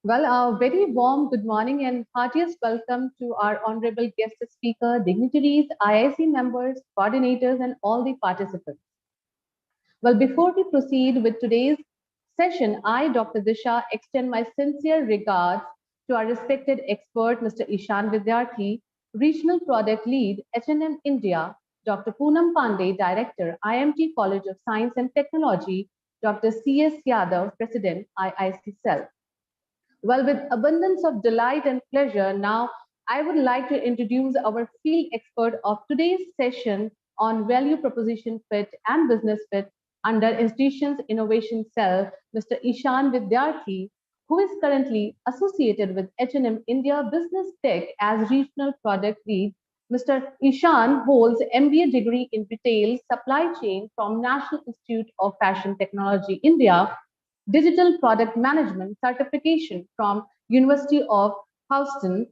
Well, a very warm good morning and heartiest welcome to our honorable guest speaker, dignitaries, IIC members, coordinators, and all the participants. Well, before we proceed with today's session, I, Dr. Disha, extend my sincere regards to our respected expert, Mr. Ishan Vidyarthi, Regional Product Lead, H&M India, Dr. Poonam Pandey, Director, IMT College of Science and Technology, Dr. C.S. Yadav, President, IIC Cell. Well, with abundance of delight and pleasure, now I would like to introduce our field expert of today's session on value proposition fit and business fit under Institutions Innovation Cell, Mr. Ishan Vidyarthi, who is currently associated with H&M India Business Tech as Regional Product Lead. Mr. Ishan holds MBA degree in Retail Supply Chain from National Institute of Fashion Technology, India, Digital Product Management certification from University of Houston.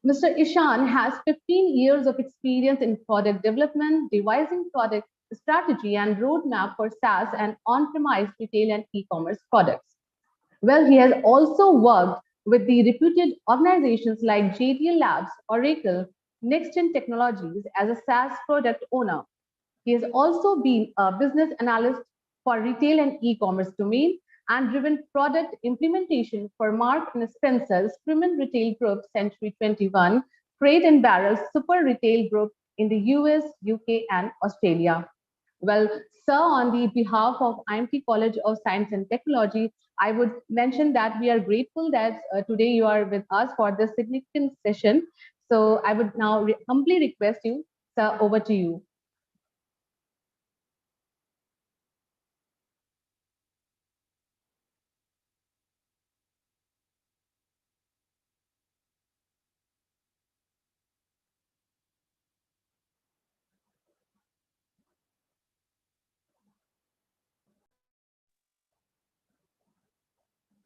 Mr. Ishan has 15 years of experience in product development, devising product strategy and roadmap for SaaS and on-premise retail and e-commerce products. Well, he has also worked with the reputed organizations like JDL Labs, Oracle, Nextgen Technologies as a SaaS product owner. He has also been a business analyst for retail and e-commerce domain and driven product implementation for Mark and Spencer's Premium Retail Group Century 21, Crate and Barrel Super Retail Group in the US, UK, and Australia. Well, sir, on the behalf of IMT College of Science and Technology, I would mention that we are grateful that today you are with us for this significant session. So I would now humbly request you, sir, over to you.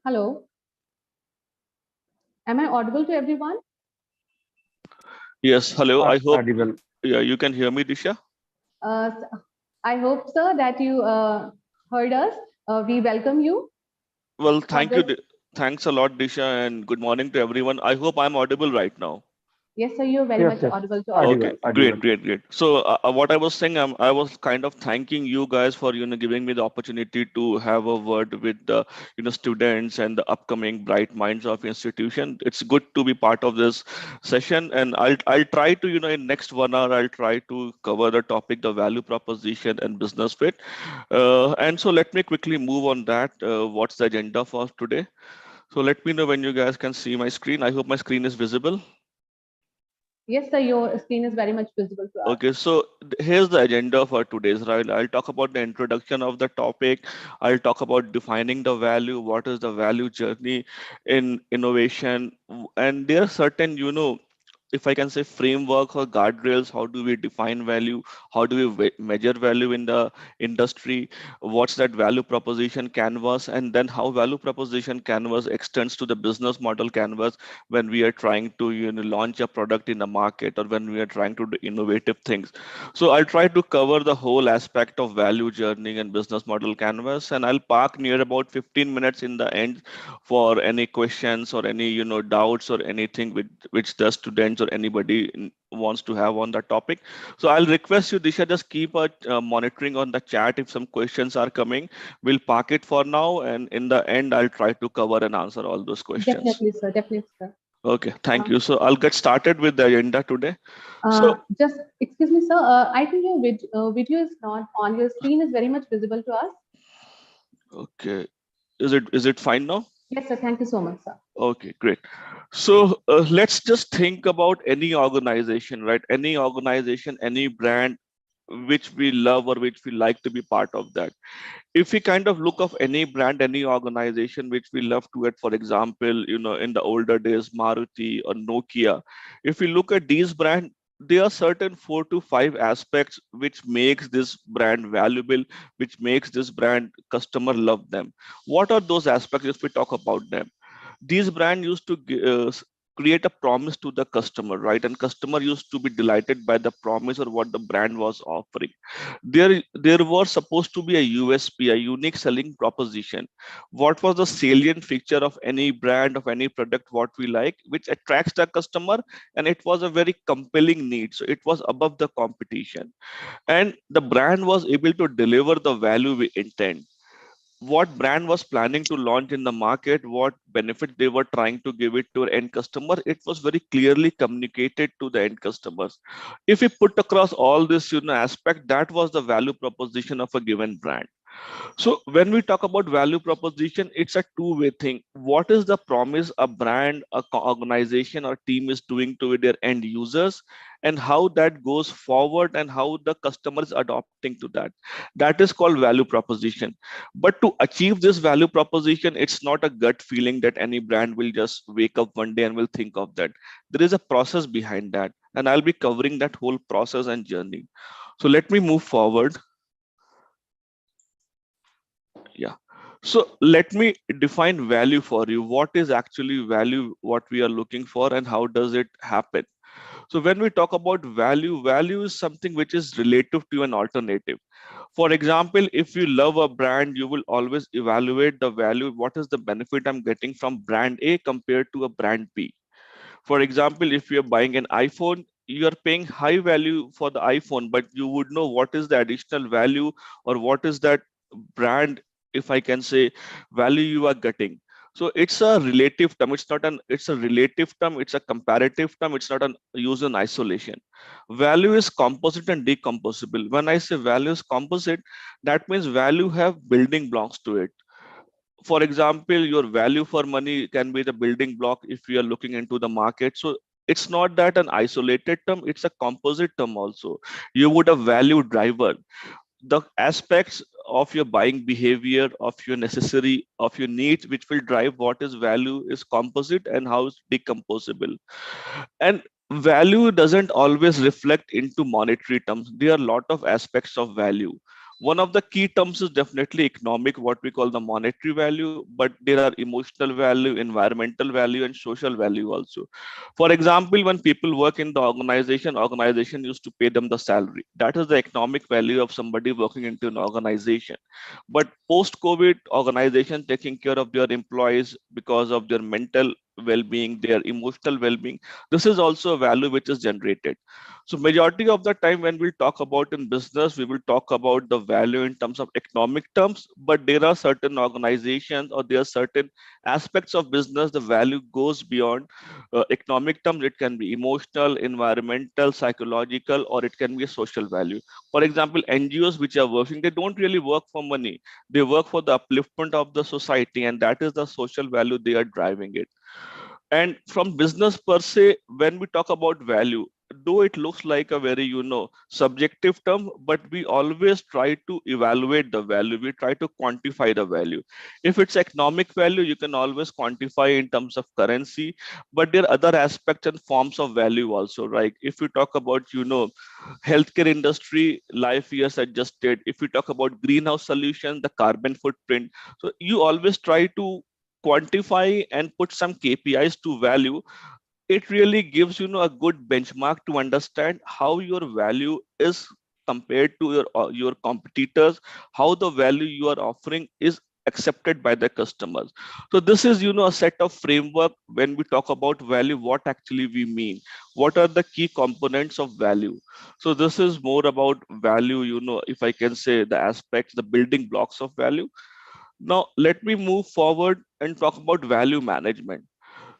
Hello, am I audible to everyone? Yes, hello. I hope Audible. you can hear me, Disha. Uh, I hope, sir, that you heard us. We welcome you Well, for thank you. this. Thanks a lot, Disha, and good morning to everyone. I hope I'm audible right now. Yes, sir, you're very Yes, much yes. audible to all of Okay, us. Audible, great, audible. great, great. So, what I was saying, I was kind of thanking you guys for giving me the opportunity to have a word with the students and the upcoming bright minds of institution. It's good to be part of this session, and I'll try to in next 1 hour I'll try to cover the topic, the value proposition and business fit. And so let me quickly move on that. What's the agenda for today? So let me know when you guys can see my screen. I hope my screen is visible. Yes, sir, your screen is very much visible to us. Okay, so here's the agenda for today's, right? I'll talk about the introduction of the topic. I'll talk about defining the value, what is the value journey in innovation, and there are certain, if I can say framework or guardrails, how do we define value? How do we measure value in the industry? What's that value proposition canvas? And then how value proposition canvas extends to the business model canvas when we are trying to launch a product in the market or when we are trying to do innovative things. So I'll try to cover the whole aspect of value journey and business model canvas, and I'll park near about 15 minutes in the end for any questions or any doubts or anything which the students or anybody wants to have on the topic. So I'll request you, Disha, just keep a monitoring on the chat. If some questions are coming, we'll park it for now, and in the end I'll try to cover and answer all those questions. Definitely, sir. Definitely, sir. Okay, thank Uh, you. So I'll get started with the agenda today. So just excuse me, sir. I think your video is not on. Your screen is very much visible to us. okay, is it fine now? Yes, sir. Thank you so much, sir. Okay, great. So let's just think about any organization, right? Any organization, any brand which we love or which we like to be part of that. If we kind of look of any brand, any organization which we love to at, for example, in the older days, Maruti or Nokia, if we look at these brands, there are certain 4 to 5 aspects which makes this brand valuable, which makes this brand customer love them. What are those aspects if we talk about them? These brands used to create a promise to the customer, right? And customer used to be delighted by the promise or what the brand was offering. There was supposed to be a USP, a unique selling proposition. What was the salient feature of any brand, of any product, what we like, which attracts the customer, and it was a very compelling need. So it was above the competition, and the brand was able to deliver the value we intend. What brand was planning to launch in the market, what benefit they were trying to give it to end customer, it was very clearly communicated to the end customers. If we put across all this aspect, that was the value proposition of a given brand. So when we talk about value proposition, it's a two-way thing. What is the promise a brand, organization, or team is doing to their end users, and how that goes forward, and how the customer is adopting to that? That is called value proposition. But to achieve this value proposition, it's not a gut feeling that any brand will just wake up one day and will think of that. There is a process behind that, and I'll be covering that whole process and journey. So let me move forward. Yeah. So let me define value for you. What is actually value, what we are looking for, and how does it happen? So when we talk about value, value is something which is relative to an alternative. For example, if you love a brand, you will always evaluate the value. What is the benefit I'm getting from brand A compared to a brand B? For example, if you're buying an iPhone, you are paying high value for the iPhone, but you would know what is the additional value, or what is that brand, if I can say, value you are getting. So it's a relative term. It's a relative term. It's a comparative term. It's not an use in isolation. Value is composite and decomposable. When I say value is composite, that means value have building blocks to it. For example, your value for money can be the building block if we are looking into the market. So it's not that an isolated term, it's a composite term also. You would have value driver. The aspects of your buying behavior, of your necessary, of your needs, which will drive what is value, is composite and how it's decomposable. And value doesn't always reflect into monetary terms. There are a lot of aspects of value. One of the key terms is definitely economic, what we call the monetary value, but there are emotional value, environmental value, and social value also. For example, when people work in the organization used to pay them the salary. That is the economic value of somebody working into an organization. But post-COVID, organization taking care of their employees because of their mental well-being, their emotional well-being. This is also a value which is generated. So majority of the time when we talk about in business, we will talk about the value in terms of economic terms, but there are certain organizations or there are certain aspects of business, the value goes beyond economic terms. It can be emotional, environmental, psychological, or it can be a social value. For example, NGOs which are working, they don't really work for money. They work for the upliftment of the society, and that is the social value they are driving it. And from business per se, when we talk about value, though it looks like a very subjective term, but we always try to evaluate the value. We try to quantify the value. If it's economic value, you can always quantify in terms of currency, but there are other aspects and forms of value also. Right? If we talk about healthcare industry, life years adjusted. If we talk about greenhouse solution, the carbon footprint. So you always try to quantify and put some KPIs to value. It really gives a good benchmark to understand how your value is compared to your competitors, how the value you are offering is accepted by the customers. So this is a set of framework. When we talk about value, what actually we mean, what are the key components of value. So this is more about value, if I can say, the aspects, the building blocks of value. Now, let me move forward and talk about value management.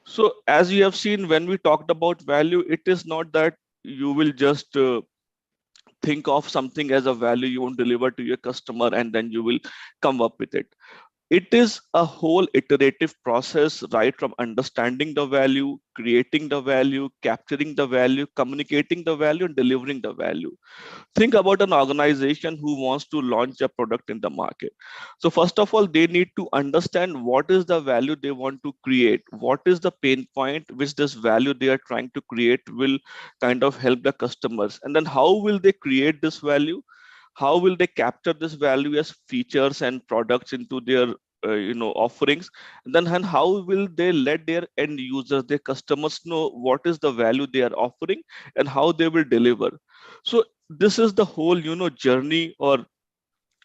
So, as you have seen, when we talked about value, it is not that you will just think of something as a value you want to deliver to your customer and then you will come up with it. It is a whole iterative process, right from understanding the value, creating the value, capturing the value, communicating the value, and delivering the value. Think about an organization who wants to launch a product in the market. So first of all, they need to understand what is the value they want to create, what is the pain point which this value they are trying to create will kind of help the customers, and then how will they create this value, how will they capture this value as features and products into their offerings, then and how will they let their end users, their customers, know what is the value they are offering and how they will deliver. So this is the whole journey or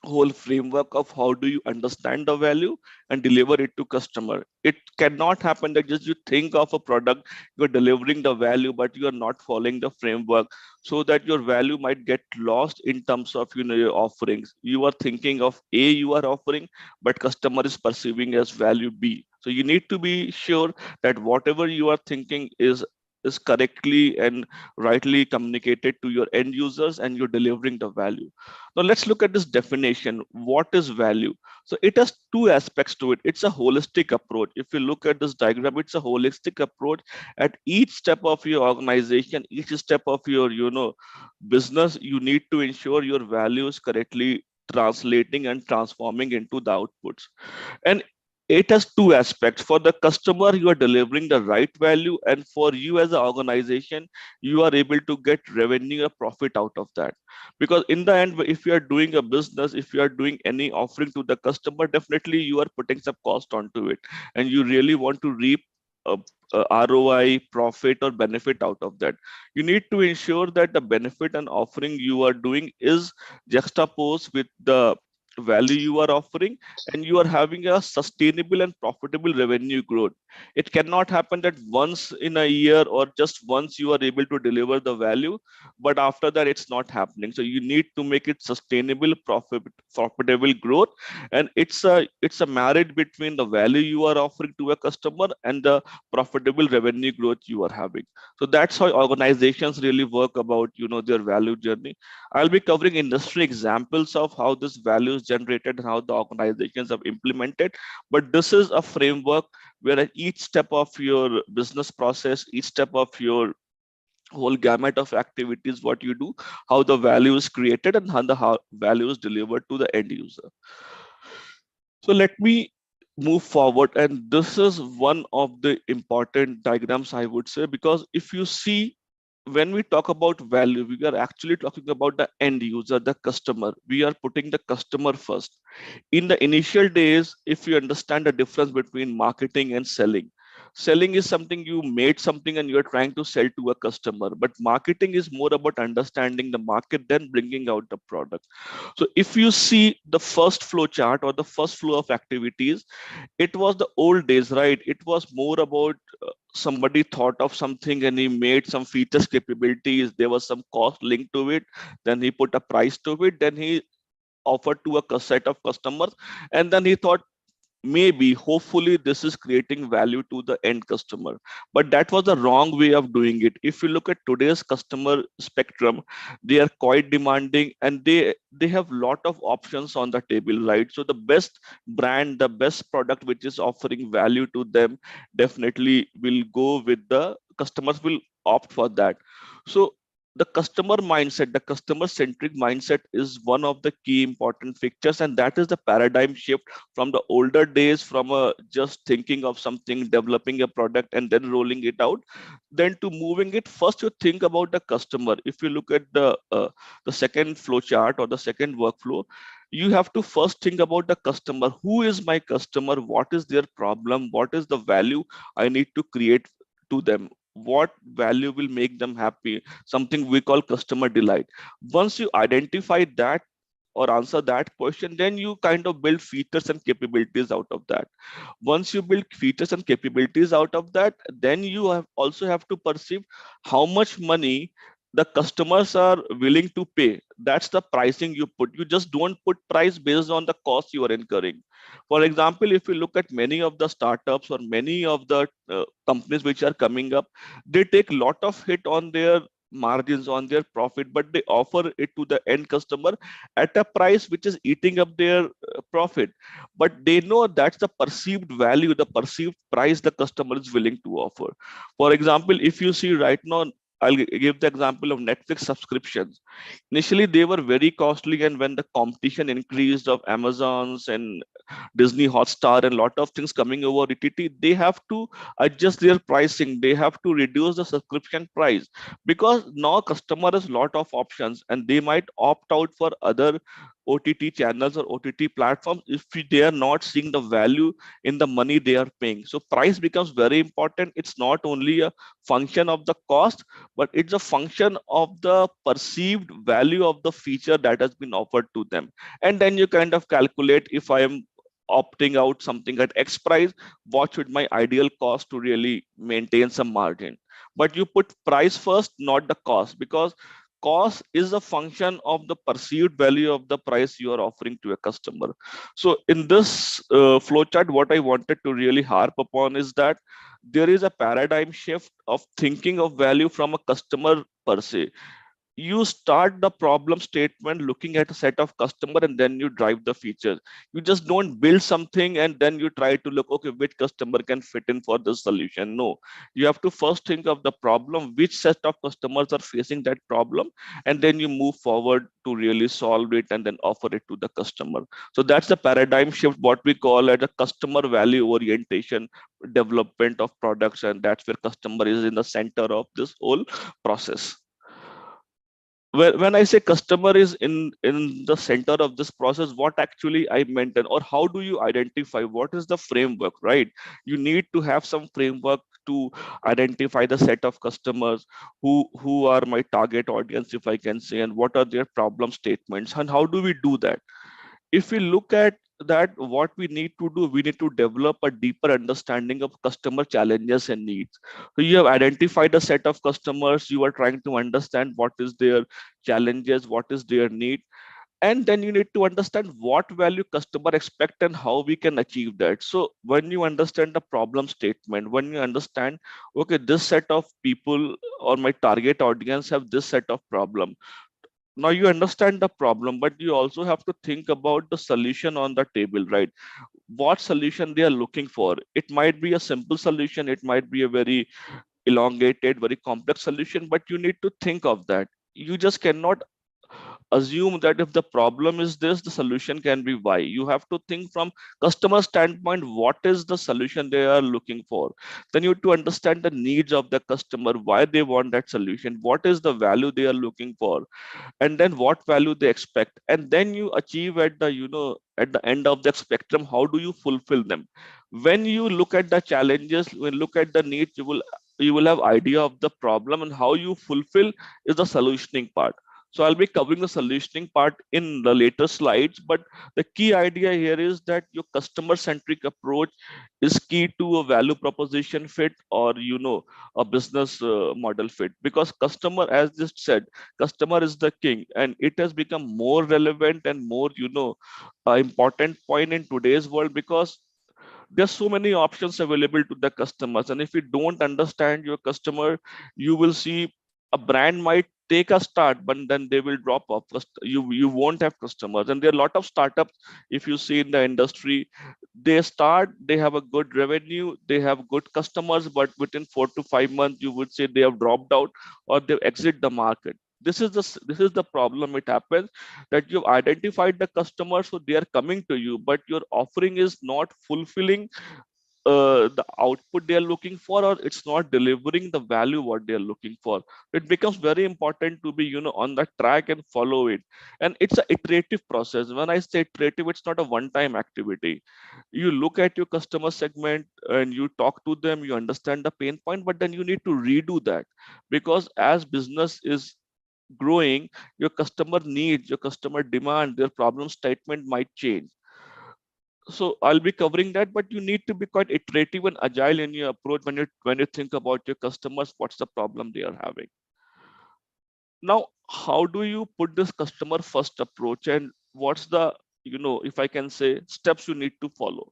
whole framework of how do you understand the value and deliver it to customer. It cannot happen that just you think of a product, you're delivering the value, but you are not following the framework, so that your value might get lost in terms of your offerings. You are thinking of A you are offering, but customer is perceiving as value B. So you need to be sure that whatever you are thinking is correctly and rightly communicated to your end users, and you're delivering the value. Now let's look at this definition. What is value? So it has two aspects to it. It's a holistic approach. If you look at this diagram, it's a holistic approach. At each step of your organization, each step of your business, you need to ensure your value is correctly translating and transforming into the outputs. And it has two aspects. For the customer, you are delivering the right value, and for you as an organization, you are able to get revenue or profit out of that. Because in the end, if you are doing a business, if you are doing any offering to the customer, definitely you are putting some cost onto it, and you really want to reap a, ROI, profit, or benefit out of that. You need to ensure that the benefit and offering you are doing is juxtaposed with the value you are offering, and you are having a sustainable and profitable revenue growth. It cannot happen that once in a year or just once you are able to deliver the value, but after that it's not happening. So you need to make it sustainable, profitable growth, and it's a marriage between the value you are offering to a customer and the profitable revenue growth you are having. So that's how organizations really work about their value journey. I'll be covering industry examples of how this value is generated and how the organizations have implemented. But this is a framework where at each step of your business process, each step of your whole gamut of activities, what you do, how the value is created, and how value is delivered to the end user. So let me move forward. And this is one of the important diagrams, I would say, because if you see, when we talk about value, we are actually talking about the end user, the customer. We are putting the customer first. In the initial days, if you understand the difference between marketing and selling, selling is something you made something and you're trying to sell to a customer, but marketing is more about understanding the market than bringing out the product. So if you see the first flow chart or the first flow of activities, it was the old days, right? It was more about somebody thought of something and he made some features capabilities, there was some cost linked to it, then he put a price to it, then he offered to a set of customers, and then he thought maybe hopefully this is creating value to the end customer. But that was the wrong way of doing it. If you look at today's customer spectrum, they are quite demanding, and they have lot of options on the table, right? So the best brand, the best product which is offering value to them, definitely will go with the customers, will opt for that. So the customer mindset, the customer centric mindset is one of the key important features, and that is the paradigm shift from the older days, from just thinking of something, developing a product and then rolling it out, then to moving it. First you think about the customer. If you look at the second flow chart or the second workflow, you have to first think about the customer. Who is my customer? What is their problem? What is the value I need to create to them? What value will make them happy? Something we call customer delight. Once you identify that or answer that question, then you kind of build features and capabilities out of that. Once you build features and capabilities out of that, then you also have to perceive how much money the customers are willing to pay. That's the pricing you put. You just don't put price based on the cost you are incurring. For example, if you look at many of the startups or many of the companies which are coming up, they take lot of hit on their margins, on their profit, but they offer it to the end customer at a price which is eating up their profit. But they know that's the perceived value, the perceived price the customer is willing to offer. For example, if you see right now, I'll give the example of Netflix subscriptions. Initially, they were very costly, and when the competition increased of Amazon's and Disney Hotstar and lot of things coming over OTT, they have to adjust their pricing. They have to reduce the subscription price, because now customer has lot of options and they might opt out for other OTT channels or OTT platforms if they are not seeing the value in the money they are paying. So price becomes very important. It's not only a function of the cost, but it's a function of the perceived value of the feature that has been offered to them. And then you kind of calculate, if I am opting out something at X price, what should my ideal cost to really maintain some margin. But you put price first, not the cost, because cost is a function of the perceived value of the price you are offering to a customer. So in this flowchart, what I wanted to really harp upon is that there is a paradigm shift of thinking of value from a customer per se. You start the problem statement looking at a set of customer, and then you drive the features. You just don't build something and then you try to look, okay, which customer can fit in for this solution. No, you have to first think of the problem, which set of customers are facing that problem, and then you move forward to really solve it and then offer it to the customer. So that's the paradigm shift, what we call as a customer value orientation development of products, and that's where customer is in the center of this whole process. When I say customer is in the center of this process, what actually I meant, and or how do you identify what is the framework, right? You need to have some framework to identify the set of customers who are my target audience, if I can say, and what are their problem statements, and how do we do that. If we look at that, what we need to do, we need to develop a deeper understanding of customer challenges and needs. So you have identified a set of customers, you are trying to understand what is their challenges, what is their need, and then you need to understand what value customer expect and how we can achieve that. So when you understand the problem statement, when you understand, okay, this set of people or my target audience have this set of problem, now you understand the problem, but you also have to think about the solution on the table, right? What solution they are looking for. It might be a simple solution, it might be a very elongated, very complex solution, but you need to think of that. You just cannot assume that if the problem is this, the solution can be Y. You have to think from customer standpoint, what is the solution they are looking for. Then you have to understand the needs of the customer, why they want that solution, what is the value they are looking for, and then what value they expect, and then you achieve at the, at the end of the spectrum, how do you fulfill them. When you look at the challenges, when look at the needs, you will have idea of the problem, and how you fulfill is the solutioning part. So I'll be covering the solutioning part in the later slides, but the key idea here is that your customer centric approach is key to a value proposition fit, or a business model fit, because customer, as just said, customer is the king, and it has become more relevant and more important point in today's world, because there's so many options available to the customers, and if you don't understand your customer, you will see a brand might take a start, but then they will drop off. You won't have customers, and there are a lot of startups, if you see in the industry, they start, they have a good revenue, they have good customers, but within 4 to 5 months you would say they have dropped out or they exit the market. This is the problem. It happens that you've identified the customer, so they are coming to you, but your offering is not fulfilling the output they are looking for, or it's not delivering the value what they are looking for. It becomes very important to be on the track and follow it. And it's an iterative process. When I say iterative, it's not a one time activity. You look at your customer segment and you talk to them, you understand the pain point, but then you need to redo that, because as business is growing, your customer needs, your customer demand, their problem statement might change. So I'll be covering that, but you need to be quite iterative and agile in your approach when you think about your customers, what's the problem they are having. Now, how do you put this customer first approach, and what's the, if I can say, steps you need to follow.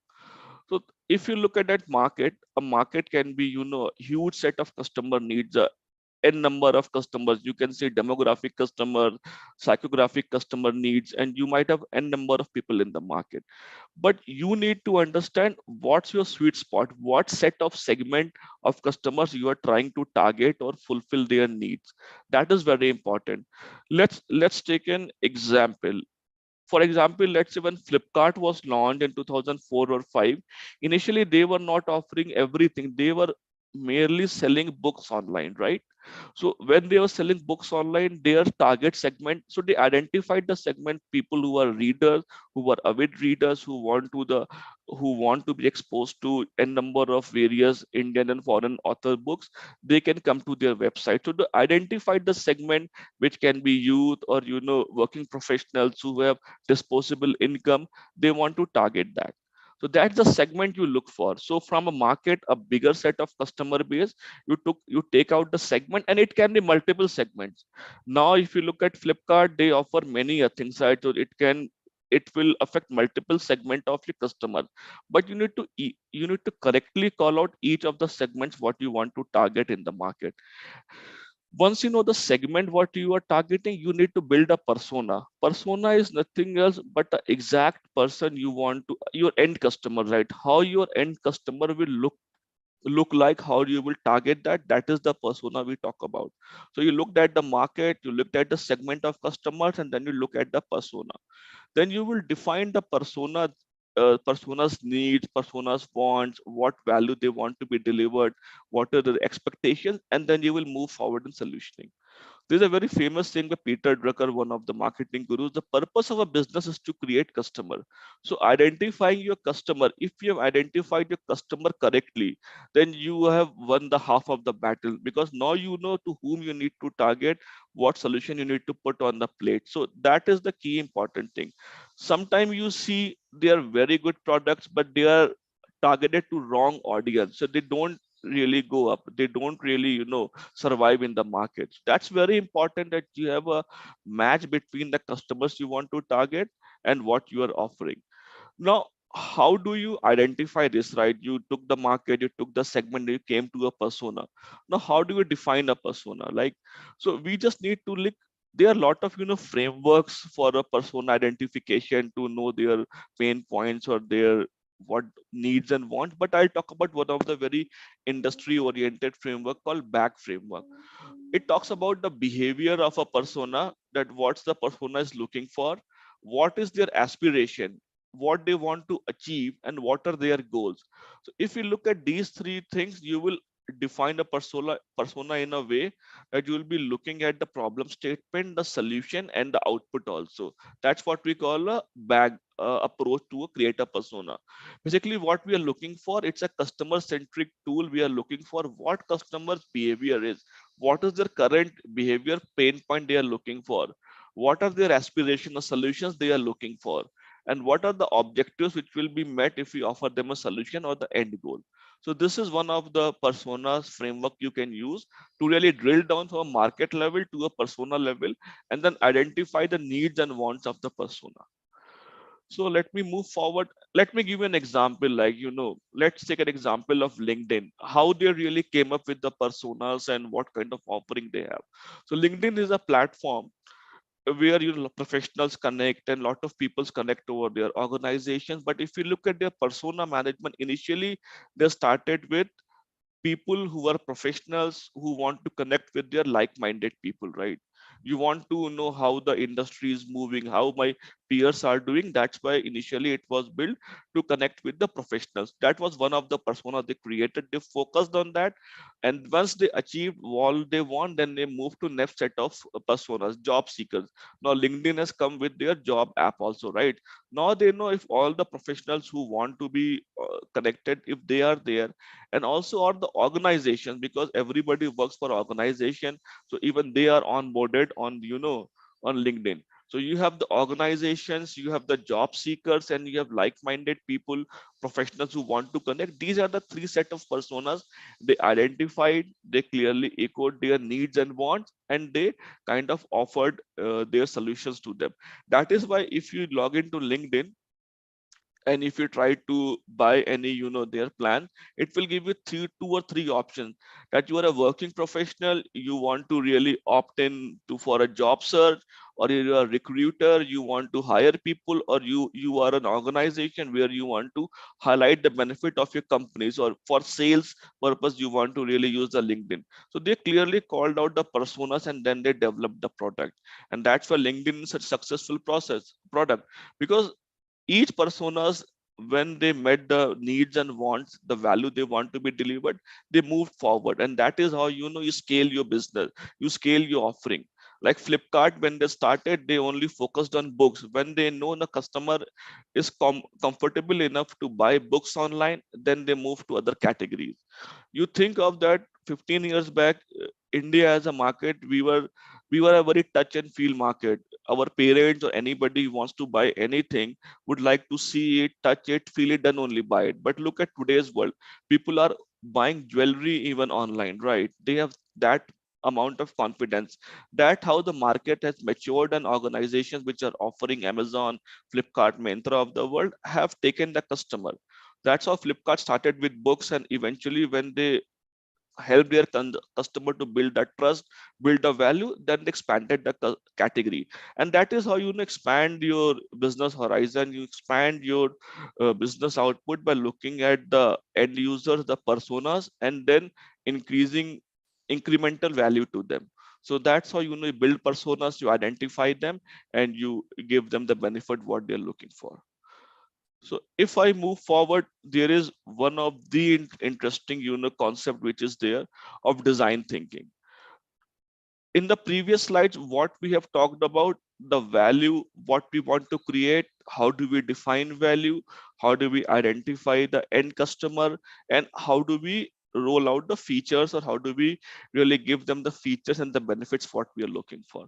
So if you look at that market, a market can be huge set of customer needs, n number of customers. You can say demographic customer, psychographic customer needs, and you might have n number of people in the market. But you need to understand what's your sweet spot, what set of segment of customers you are trying to target or fulfill their needs. That is very important. Let's take an example. For example, let's say when Flipkart was launched in 2004 or 5, initially they were not offering everything. They were merely selling books online, right? So when they were selling books online, their target segment, so they identified the segment people who are readers, who are avid readers, who want to be exposed to a number of various Indian and foreign author books. They can come to their website. So they identified the segment, which can be youth or working professionals who have disposable income. They want to target that. So that's the segment you look for. So from a market, a bigger set of customer base, you take out the segment, and it can be multiple segments. Now if you look at Flipkart, they offer many things, right? So it will affect multiple segment of your customer, but you need to correctly call out each of the segments what you want to target in the market. Once you know the segment what you are targeting, you need to build a persona is nothing else but the exact person you want to, your end customer, right? How your end customer will look like, how you will target that is the persona we talk about. So you looked at the market, you looked at the segment of customers, and then you look at the persona. Then you will define the persona's needs, persona's wants, what value they want to be delivered, what are the expectations, and then you will move forward in solutioning. There's a very famous saying by Peter Drucker, one of the marketing gurus. The purpose of a business is to create customer. So identifying your customer, if you have identified your customer correctly, then you have won the half of the battle, because now you know to whom you need to target, what solution you need to put on the plate. So that is the key important thing. Sometimes you see they are very good products, but they are targeted to wrong audience. So they don't really go up. They don't really, survive in the market. That's very important, that you have a match between the customers you want to target and what you are offering. Now, how do you identify this, right? You took the market, you took the segment, you came to a persona. Now, how do you define a persona? Like, so we just need to look. There are a lot of frameworks for a persona identification to know their pain points or their what needs and wants. But I'll talk about one of the very industry oriented framework called back framework. It talks about the behavior of a persona, that what's the persona is looking for, what is their aspiration, what they want to achieve, and what are their goals. So if you look at these three things, you will define a persona in a way that you will be looking at the problem statement, the solution, and the output also. That's what we call a bag approach to create a persona. Basically what we are looking for, it's a customer centric tool. We are looking for what customers behavior is, what is their current behavior pain point they are looking for, what are their aspirational solutions they are looking for, and what are the objectives which will be met if we offer them a solution or the end goal. So this is one of the personas framework you can use to really drill down from a market level to a persona level, and then identify the needs and wants of the persona. So let me move forward. Let me give you an example. Like, let's take an example of LinkedIn, how they really came up with the personas and what kind of offering they have. So LinkedIn is a platform where professionals connect, and lot of people connect over their organizations. But if you look at their persona management, initially they started with people who are professionals who want to connect with their like-minded people, right? You want to know how the industry is moving, how my peers are doing. That's why initially it was built to connect with the professionals. That was one of the persona they created. They focused on that, and once they achieved all they want, then they moved to next set of personas, job seekers. Now LinkedIn has come with their job app also, right? Now they know if all the professionals who want to be connected, if they are there, and also are the organization, because everybody works for organization. So even they are onboarded on on LinkedIn. So you have the organizations, you have the job seekers, and you have like-minded people, professionals who want to connect. These are the three set of personas they identified. They clearly echoed their needs and wants, and they kind of offered their solutions to them. That is why if you log into LinkedIn, and if you try to buy any their plan, it will give you two or three options, that you are a working professional, you want to really opt in to for a job search, or you are a recruiter, you want to hire people, or you are an organization where you want to highlight the benefit of your companies, or for sales purpose you want to really use the LinkedIn. So they clearly called out the personas, and then they developed the product. And that's why LinkedIn is a successful process product, because each personas when they met the needs and wants, the value they want to be delivered, they moved forward. And that is how you scale your business, you scale your offering. Like Flipkart, when they started, they only focused on books. When they know the customer is comfortable enough to buy books online, then they move to other categories. You think of that 15 years back, India as a market, we were a very touch and feel market. Our parents or anybody who wants to buy anything would like to see it, touch it, feel it, then only buy it. But look at today's world, people are buying jewelry even online, right? They have that amount of confidence. That how the market has matured, and organizations which are offering Amazon, Flipkart, Myntra of the world have taken the customer. That's how Flipkart started with books, and eventually when they help their customer to build that trust, build a value, then they expanded the category. And that is how expand your business horizon, you expand your business output by looking at the end users, the personas, and then increasing incremental value to them. So that's how you build personas, you identify them, and you give them the benefit what they're looking for. So if I move forward, there is one of the interesting concept which is there of design thinking. In the previous slides, what we have talked about, the value, what we want to create, how do we define value, how do we identify the end customer, and how do we roll out the features, or how do we really give them the features and the benefits what we are looking for.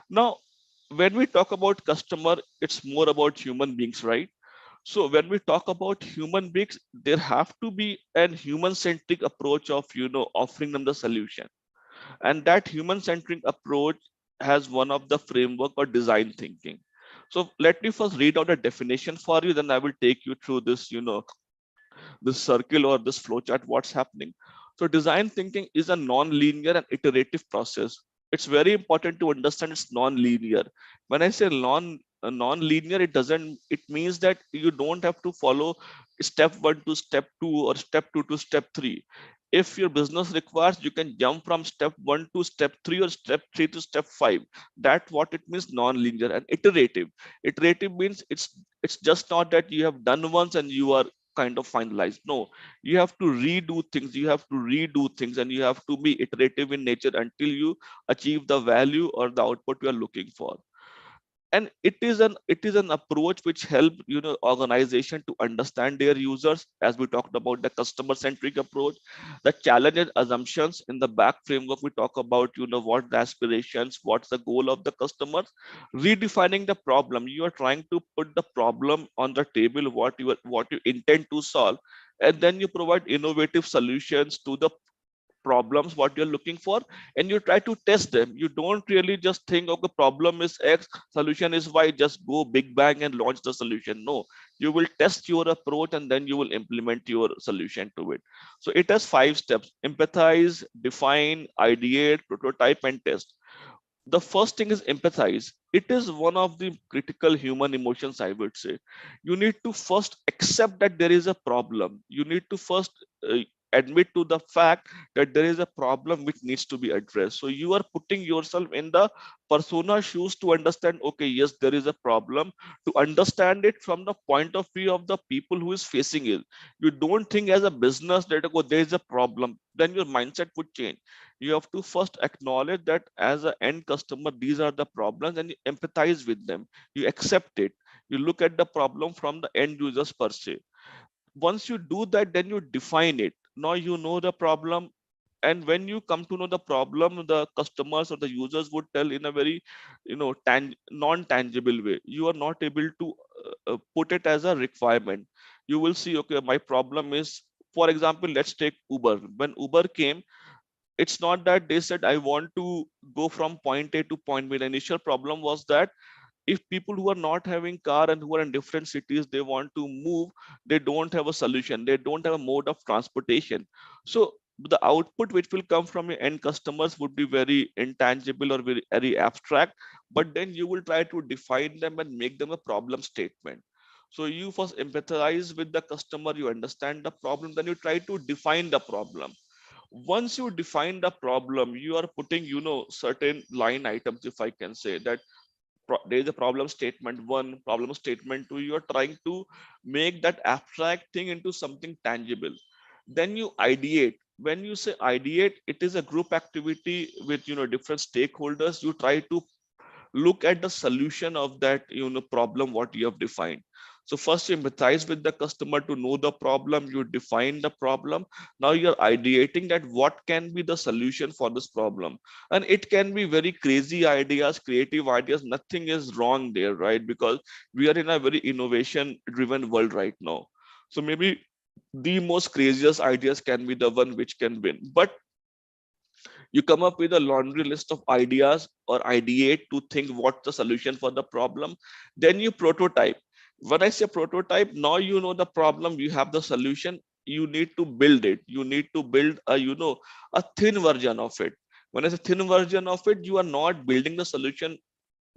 Now, when we talk about customer, it's more about human beings, right? So when we talk about human beings, there have to be an human centric approach of offering them the solution. And that human centric approach has one of the framework or design thinking. So let me first read out a definition for you, then I will take you through this circle or this flowchart, what's happening. So design thinking is a non-linear and iterative process. It's very important to understand it's non-linear. When I say non-linear, it means that you don't have to follow step one to step two or step two to step three. If your business requires, you can jump from step one to step three or step three to step five. That's what it means, non-linear and iterative. Iterative means it's just not that you have done once and you are kind of finalized. No, you have to redo things, and you have to be iterative in nature until you achieve the value or the output you are looking for. And it is an approach which help organization to understand their users, as we talked about the customer centric approach, the challenge and assumptions. In the back framework, we talk about what the aspirations, what's the goal of the customers, redefining the problem. You are trying to put the problem on the table, what you intend to solve, and then you provide innovative solutions to the problems what you're looking for, and you try to test them. You don't really just think, okay, problem is X, solution is Y, just go big bang and launch the solution. No, you will test your approach and then you will implement your solution to it. So it has 5 steps: empathize, define, ideate, prototype, and test. The first thing is empathize. It is one of the critical human emotions, I would say. You need to first accept that there is a problem. You need to first admit to the fact that there is a problem which needs to be addressed. So you are putting yourself in the persona shoes to understand, okay, yes, there is a problem, to understand it from the point of view of the people who is facing it. You don't think as a business that, oh, there is a problem, then your mindset would change. You have to first acknowledge that as an end customer, these are the problems, and you empathize with them. You accept it. You look at the problem from the end users per se. Once you do that, then you define it. Now you know the problem. And when you come to know the problem, the customers or the users would tell in a very non-tangible way. You are not able to put it as a requirement. You will see, okay, my problem is, for example, let's take Uber. When Uber came, it's not that they said, I want to go from point A to point B. The initial problem was that if people who are not having car and who are in different cities, they want to move, they don't have a solution, they don't have a mode of transportation. So the output which will come from your end customers would be very intangible or very, very abstract. But then you will try to define them and make them a problem statement. So you first empathize with the customer, you understand the problem, then you try to define the problem. Once you define the problem, you are putting certain line items, if I can say that, there is a problem statement one, problem statement two. You are trying to make that abstract thing into something tangible. Then you ideate. When you say ideate, it is a group activity with different stakeholders. You try to look at the solution of that problem what you have defined. So first you empathize with the customer to know the problem, you define the problem. Now you're ideating that what can be the solution for this problem. And it can be very crazy ideas, creative ideas. Nothing is wrong there, right? Because we are in a very innovation driven world right now. So maybe the most craziest ideas can be the one which can win. But you come up with a laundry list of ideas or ideate to think what's the solution for the problem. Then you prototype. When I say prototype, now you know the problem, you have the solution. You need to build it. You need to build a thin version of it. When I say thin version of it, you are not building the solution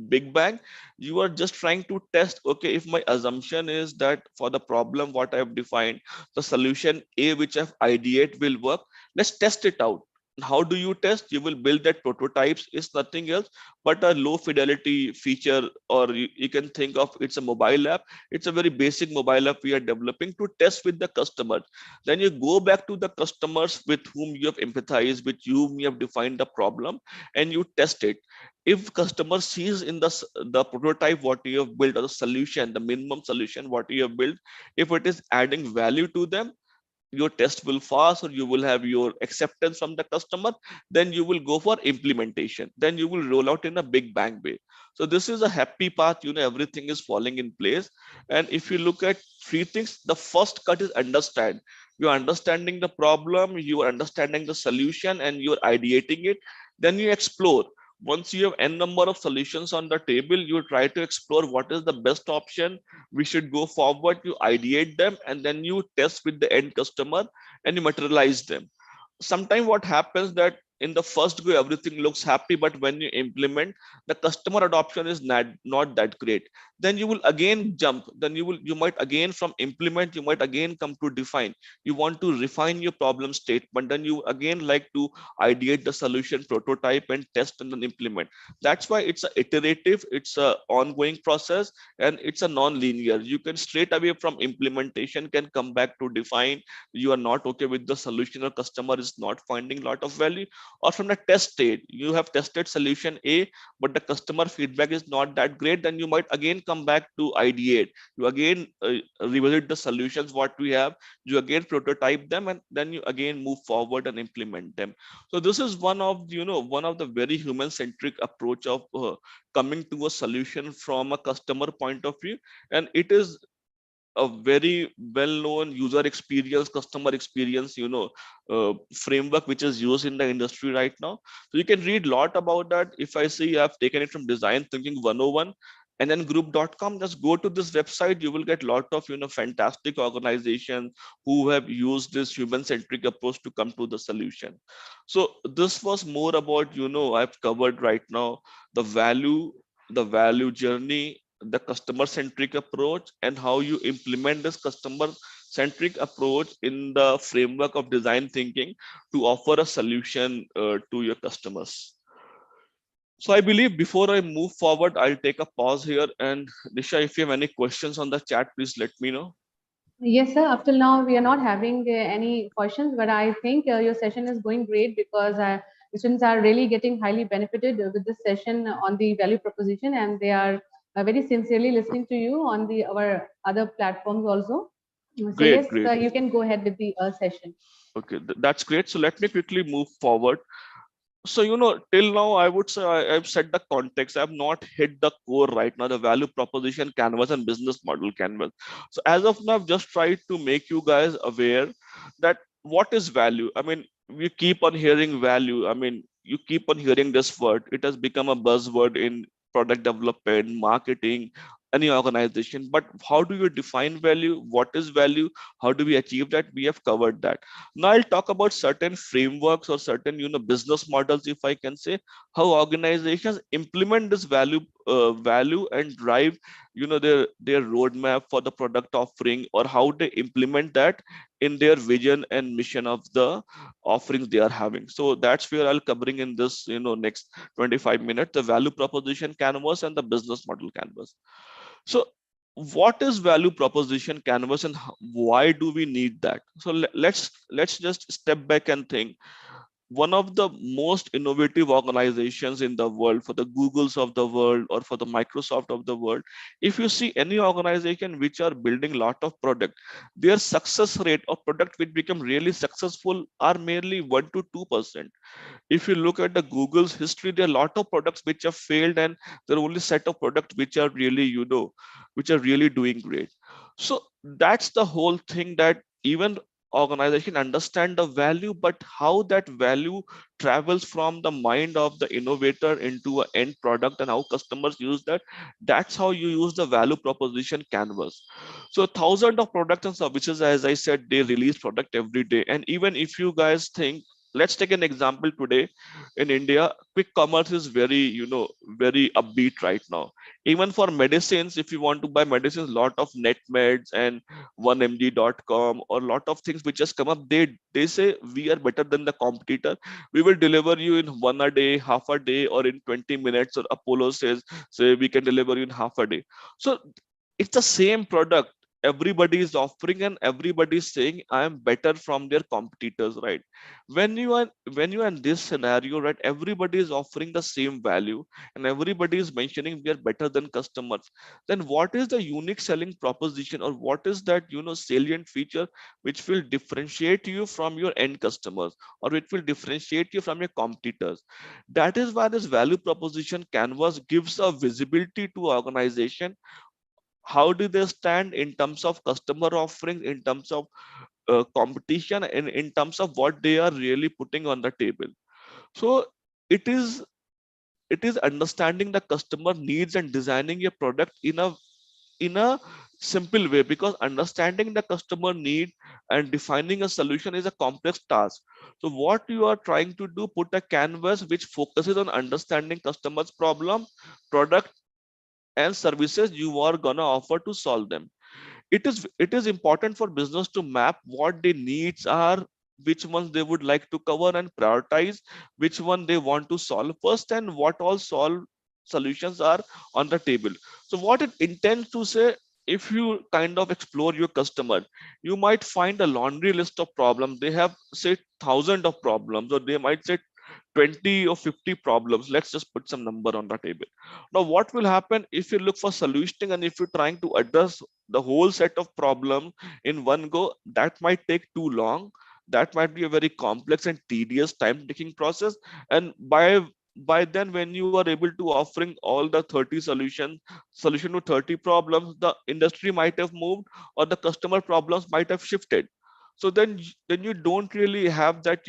big bang. You are just trying to test, okay, if my assumption is that for the problem what I have defined, the solution A which I've ideate will work, let's test it out. How do you test? You will build that prototypes is nothing else but a low fidelity feature, or you can think of it's a mobile app. It's a very basic mobile app we are developing to test with the customer. Then you go back to the customers with whom you have empathized, with whom you have defined the problem, and you test it. If customer sees in the prototype what you have built, or the solution, the minimum solution what you have built, if it is adding value to them, your test will pass, or you will have your acceptance from the customer. Then you will go for implementation, then you will roll out in a big bang way. So this is a happy path, everything is falling in place. And if you look at three things, the first cut is understand. You are understanding the problem, you are understanding the solution, and you are ideating it. Then you explore. Once you have n number of solutions on the table, you try to explore what is the best option we should go forward. You ideate them, and then you test with the end customer, and you materialize them. Sometimes what happens that in the first go everything looks happy, but when you implement, the customer adoption is not that great. Then you will again jump. Then you might again from implement, you might again come to define. You want to refine your problem statement. Then you again like to ideate the solution, prototype, and test, and then implement. That's why it's a iterative, it's a ongoing process, and it's a non-linear. You can straight away from implementation can come back to define. You are not okay with the solution, or customer is not finding a lot of value. Or from the test state, you have tested solution A, but the customer feedback is not that great. Then you might again come back to ideate. You again revisit the solutions what we have, you again prototype them, and then you again move forward and implement them. So this is one of the very human centric approach of coming to a solution from a customer point of view. And it is a very well-known user experience, customer experience, framework which is used in the industry right now. So you can read a lot about that. If I see I've taken it from Design Thinking 101 and then group.com, just go to this website. You will get a lot of fantastic organizations who have used this human-centric approach to come to the solution. So this was more about I've covered right now the value journey, the customer centric approach, and how you implement this customer centric approach in the framework of design thinking to offer a solution to your customers. So I believe before I move forward, I'll take a pause here. And Nisha, if you have any questions on the chat, please let me know. Yes, sir. Up till now, we are not having any questions, but I think your session is going great because the students are really getting highly benefited with this session on the value proposition, and they are very sincerely listening to you on the our other platforms also. So Great, yes, great. you can go ahead with the session. Okay, that's great. So let me quickly move forward. So till now I would say I've set the context. I've not hit the core right now, the value proposition canvas and business model canvas. So as of now, I've just tried to make you guys aware that what is value. I mean, we keep on hearing value. I mean, you keep on hearing this word. It has become a buzzword in product development, marketing, any organization. But how do you define value? What is value? How do we achieve that? We have covered that. Now I'll talk about certain frameworks or certain business models, if I can say, how organizations implement this value value and drive, their roadmap for the product offering, or how they implement that in their vision and mission of the offerings they are having. So that's where I'll covering in this, next 25 minutes, the value proposition canvas and the business model canvas. So what is value proposition canvas, and why do we need that? So let's just step back and think. One of the most innovative organizations in the world, for the Googles of the world or for the Microsoft of the world, if you see any organization which are building lot of product, their success rate of product which become really successful are merely 1 to 2%. If you look at the Google's history, there are a lot of products which have failed, and there are only set of products which are really, which are really doing great. So that's the whole thing, that even organization understand the value, but how that value travels from the mind of the innovator into an end product and how customers use that, that's how you use the value proposition canvas. So thousands of products and services, as I said, they release product every day. And even if you guys think, let's take an example today. In India, quick commerce is very, very upbeat right now. Even for medicines, if you want to buy medicines, lot of netmeds and 1mg.com or lot of things which just come up, they say we are better than the competitor. We will deliver you in 1 a day, half a day, or in 20 minutes. Or Apollo says, say we can deliver you in half a day. So it's the same product everybody is offering, and everybody is saying I am better from their competitors, right? When you are in this scenario, right, everybody is offering the same value and everybody is mentioning we are better than customers. Then what is the unique selling proposition, or what is that, salient feature which will differentiate you from your end customers, or which will differentiate you from your competitors? That is why this value proposition canvas gives a visibility to organization. How do they stand in terms of customer offerings, in terms of competition, and in terms of what they are really putting on the table? So it is it is understanding the customer needs and designing a product in a simple way, because understanding the customer need and defining a solution is a complex task. So what you are trying to do, put a canvas which focuses on understanding customers problem, product, and services you are gonna offer to solve them. It is important for business to map what their needs are, which ones they would like to cover, and prioritize which one they want to solve first, and what all solve solutions are on the table. So what it intends to say, if you kind of explore your customer, you might find a laundry list of problems. They have, say, thousands of problems, or they might say 20 or 50 problems. Let's just put some number on the table. Now what will happen if you look for solutioning, and if you're trying to address the whole set of problems in one go, that might take too long. That might be a very complex and tedious time taking process. And by then, when you are able to offering all the 30 solution to 30 problems, the industry might have moved, or the customer problems might have shifted. So then you don't really have that,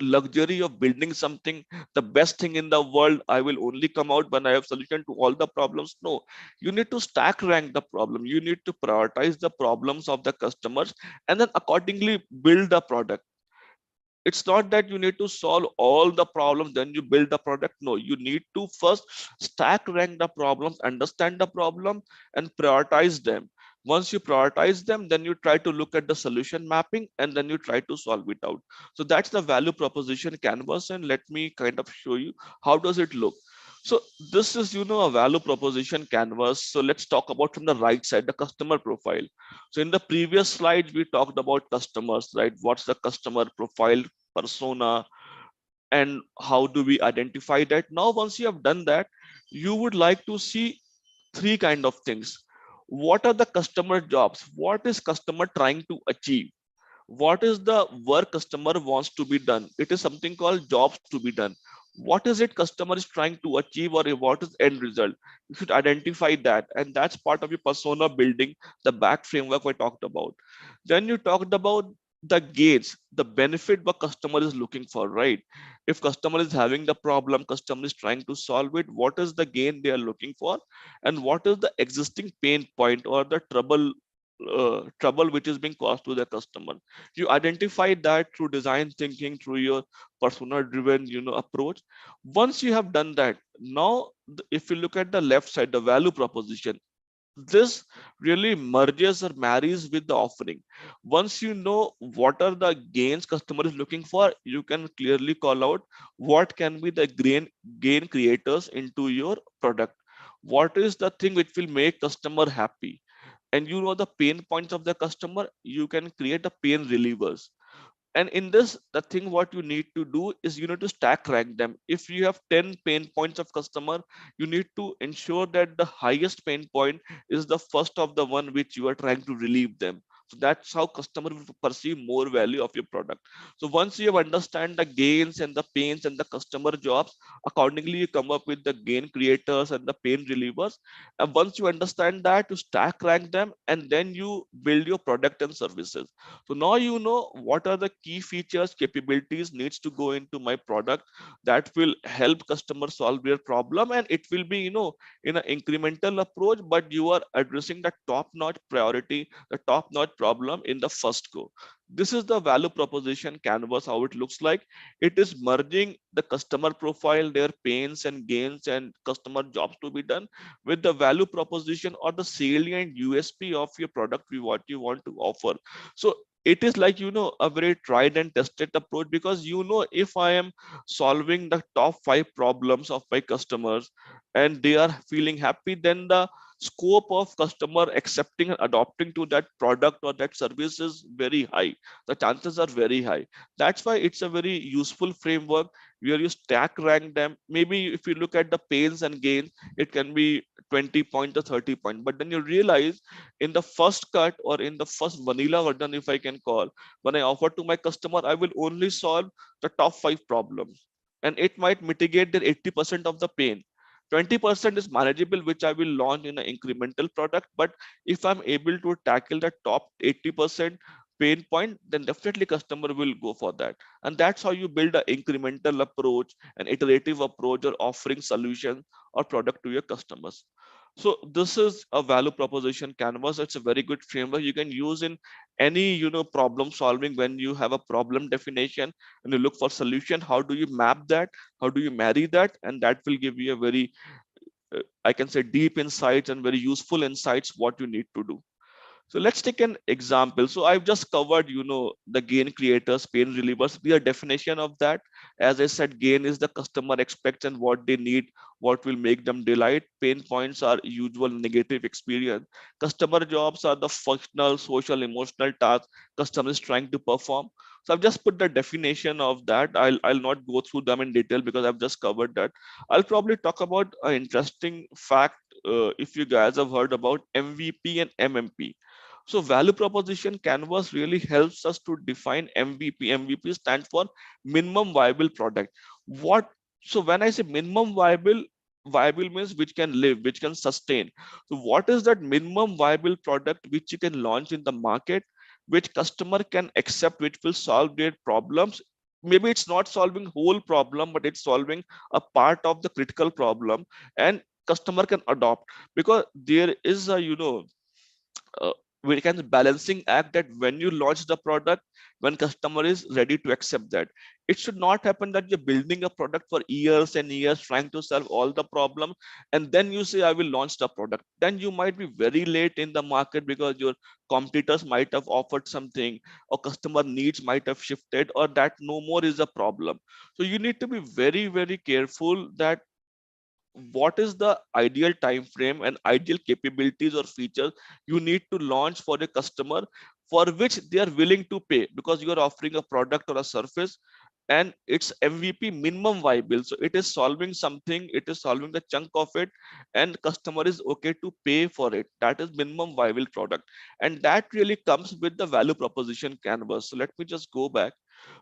luxury of building something, the best thing in the world. I will only come out when I have solution to all the problems. No, you need to stack rank the problem. You need to prioritize the problems of the customers, and then accordingly build the product. It's not that you need to solve all the problems then you build the product. No, you need to first stack rank the problems, understand the problem, and prioritize them. Once you prioritize them, then you try to look at the solution mapping, and then you try to solve it out. So that's the value proposition canvas, and let me kind of show you how does it look. So this is, a value proposition canvas. So let's talk about from the right side, the customer profile. So in the previous slides, we talked about customers, right? What's the customer profile, persona, and how do we identify that? Now, once you have done that, you would like to see three kind of things. What are the customer jobs? What is customer trying to achieve? What is the work customer wants to be done? It is something called jobs to be done. What is it customer is trying to achieve, or what is end result? You should identify that, and that's part of your persona building, the back framework we talked about. Then you talked about the gains, the benefit what customer is looking for, right? If customer is having the problem, customer is trying to solve it, what is the gain they are looking for, and what is the existing pain point or the trouble trouble which is being caused to the customer. You identify that through design thinking, through your persona driven approach. Once you have done that, now if you look at the left side, the value proposition, this really merges or marries with the offering. Once you know what are the gains customer is looking for, you can clearly call out what can be the gain creators into your product. What is the thing which will make customer happy? And you know the pain points of the customer, you can create a pain relievers. And in this, the thing what you need to do is you need to stack rank them. If you have 10 pain points of customer, you need to ensure that the highest pain point is the first of the one which you are trying to relieve them. So that's how customer will perceive more value of your product. So once you have understand the gains and the pains and the customer jobs, accordingly you come up with the gain creators and the pain relievers. And once you understand that, you stack rank them, and then you build your product and services. So now you know what are the key features, capabilities needs to go into my product that will help customer solve their problem, and it will be in an incremental approach, but you are addressing the top-notch priority, the top-notch problem in the first go. This is the value proposition canvas, how it looks like. It is merging the customer profile, their pains and gains and customer jobs to be done with the value proposition or the salient USP of your product, what you want to offer. So it is like a very tried and tested approach, because if I am solving the top 5 problems of my customers and they are feeling happy, then the scope of customer accepting and adopting to that product or that service is very high. The chances are very high. That's why it's a very useful framework where you stack rank them. Maybe if you look at the pains and gains, it can be 20 point or 30 point, but then you realize in the first cut or in the first vanilla version, if I can call, when I offer to my customer, I will only solve the top 5 problems, and it might mitigate their 80% of the pain. 20% is manageable, which I will launch in an incremental product. But if I'm able to tackle the top 80% pain point, then definitely customer will go for that. And that's how you build an incremental approach, an iterative approach, or offering solution or product to your customers. So this is a value proposition canvas. It's a very good framework you can use in any problem solving. When you have a problem definition and you look for solution, how do you map that, how do you marry that, and that will give you a very I can say deep insights and very useful insights what you need to do. So let's take an example. So I've just covered, the gain creators, pain relievers, the definition of that. As I said, gain is the customer expects and what they need, what will make them delight. Pain points are usual negative experience. Customer jobs are the functional, social, emotional tasks customer is trying to perform. So I've just put the definition of that. I'll not go through them in detail because I've just covered that. I'll probably talk about an interesting fact. If you guys have heard about MVP and MMP. So value proposition canvas really helps us to define MVP. MVP stands for minimum viable product. What? So when I say minimum viable, viable means which can live, which can sustain. So what is that minimum viable product which you can launch in the market, which customer can accept, which will solve their problems? Maybe it's not solving whole problem, but it's solving a part of the critical problem, and customer can adopt, because there is a uh, we can balancing act that when you launch the product, when customer is ready to accept that, it should not happen that you're building a product for years and years trying to solve all the problem, and then you say I will launch the product. Then you might be very late in the market because your competitors might have offered something, or customer needs might have shifted, or that no more is a problem. So you need to be very very careful that what is the ideal time frame and ideal capabilities or features you need to launch for a customer, for which they are willing to pay, because you are offering a product or a service and it's MVP, minimum viable. So it is solving something, it is solving the chunk of it, and customer is okay to pay for it. That is minimum viable product, and that really comes with the value proposition canvas. So let me just go back.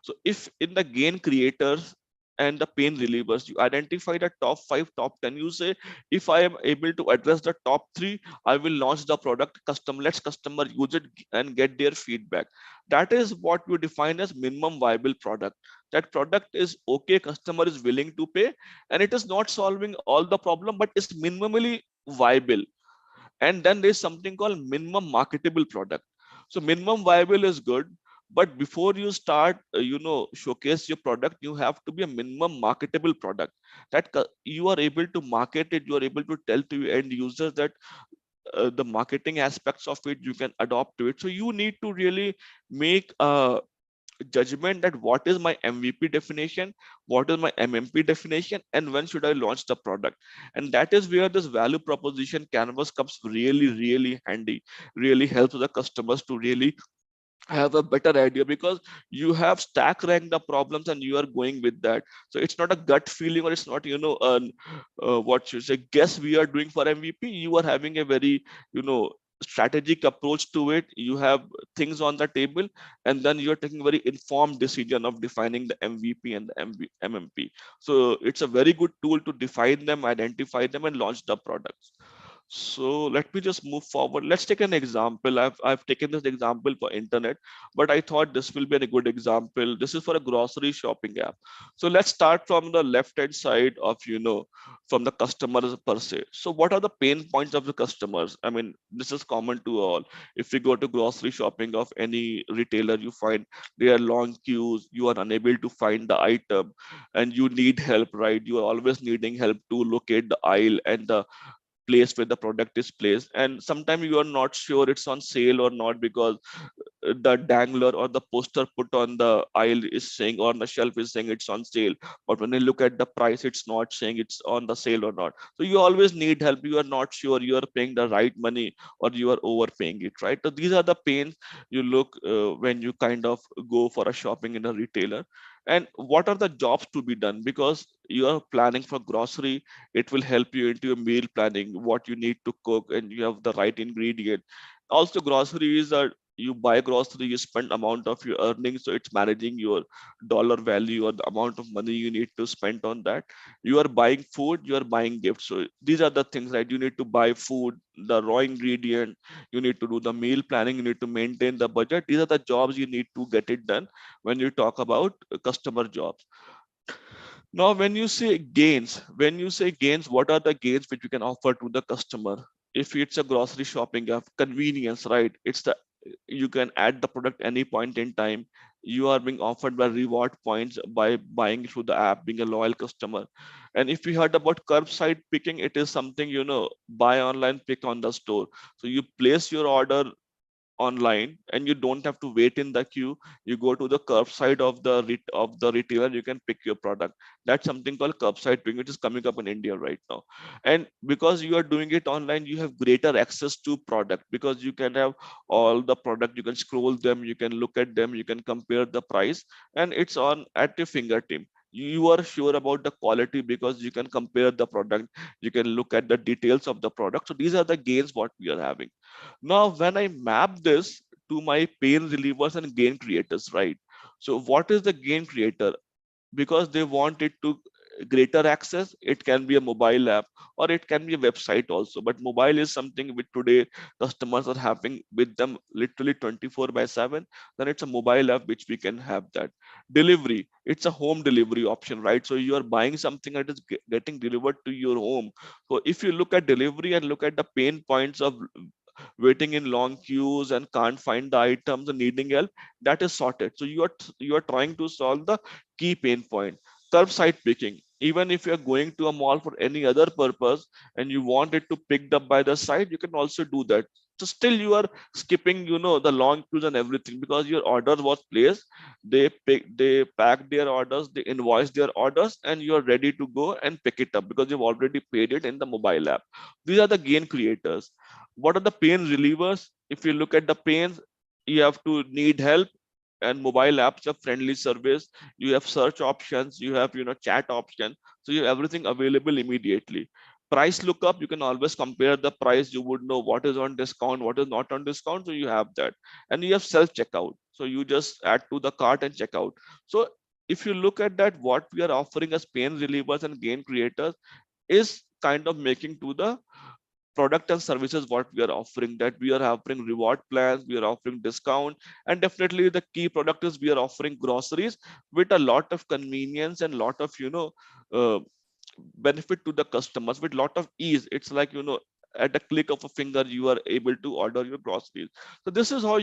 So if in the gain creators and the pain relievers, you identify the top 5, top 10, you say if I am able to address the top 3, I will launch the product. Let's customer use it and get their feedback. That is what you define as minimum viable product. That product is okay, customer is willing to pay, and it is not solving all the problem, but it's minimally viable. And then there's something called minimum marketable product. So minimum viable is good, but before you start showcase your product, you have to be a minimum marketable product that you are able to market it, you are able to tell to your end users that the marketing aspects of it you can adopt to it. So you need to really make a judgment that what is my MVP definition, what is my MMP definition, and when should I launch the product. And that is where this value proposition canvas comes really, really handy, really helps the customers to really have a better idea, because you have stack ranked the problems and you are going with that. So it's not a gut feeling, or it's not an what you say guess we are doing for MVP. You are having a very strategic approach to it. You have things on the table, and then you're taking very informed decision of defining the MVP and the MMP. So it's a very good tool to define them, identify them, and launch the products. So let me just move forward. Let's take an example. I've taken this example for internet, but I thought this will be a good example. This is for a grocery shopping app. So let's start from the left hand side of from the customers per se. So what are the pain points of the customers? I mean, this is common to all. If you go to grocery shopping of any retailer, you find there are long queues, you are unable to find the item, and you need help, right? You are always needing help to locate the aisle and the place where the product is placed, and sometimes you are not sure it's on sale or not, because the dangler or the poster put on the aisle is saying, or on the shelf is saying it's on sale, but when you look at the price, it's not saying it's on the sale or not. So you always need help. You are not sure you are paying the right money, or you are overpaying it, right? So these are the pains you look when you kind of go for a shopping in a retailer. And what are the jobs to be done? Because you are planning for grocery, it will help you into your meal planning, what you need to cook, and you have the right ingredient. Also, groceries are, you buy grocery, you spend amount of your earnings, so it's managing your dollar value or the amount of money you need to spend on that. You are buying food, you are buying gifts. So these are the things, right? You need to buy food, the raw ingredient, you need to do the meal planning, you need to maintain the budget. These are the jobs you need to get it done when you talk about customer jobs. Now, when you say gains, what are the gains which you can offer to the customer? If it's a grocery shopping app, convenience, right? It's the, you can add the product any point in time. You are being offered by reward points by buying through the app, being a loyal customer. And if you heard about curbside picking, it is something, buy online, pick on the store. So you place your order online and you don't have to wait in the queue. You go to the curbside of the retailer, you can pick your product. That's something called curbside picking, which is coming up in India right now. And because you are doing it online, you have greater access to product, because you can have all the product, you can scroll them, you can look at them, you can compare the price, and it's on at your fingertip. You are sure about the quality because you can compare the product, you can look at the details of the product. So these are the gains what we are having. Now, when I map this to my pain relievers and gain creators, right? So, what is the gain creator? Because they want it to greater access, it can be a mobile app or it can be a website also. But mobile is something which today customers are having with them literally 24 by 7. Then it's a mobile app which we can have that. Delivery, it's a home delivery option, right? So you are buying something that is getting delivered to your home. So if you look at delivery and look at the pain points of waiting in long queues and can't find the items and needing help, that is sorted. So you are trying to solve the key pain point. Curbside picking, even if you're going to a mall for any other purpose and you want it to picked up by the side, you can also do that. So still you are skipping the long queues and everything, because your order was placed, they pack their orders, they invoice their orders, and you are ready to go and pick it up because you've already paid it in the mobile app. These are the gain creators. What are the pain relievers? If you look at the pains, you have to need help, and mobile apps have friendly service. You have search options, you have chat option. So you have everything available immediately. Price lookup, you can always compare the price, you would know what is on discount, what is not on discount, so you have that. And you have self checkout, so you just add to the cart and check out. So if you look at that, what we are offering as pain relievers and gain creators is kind of making to the product and services what we are offering, that we are offering reward plans, we are offering discount. And definitely the key product is we are offering groceries with a lot of convenience and lot of uh, benefit to the customers with lot of ease. It's like at a click of a finger you are able to order your groceries. So this is how,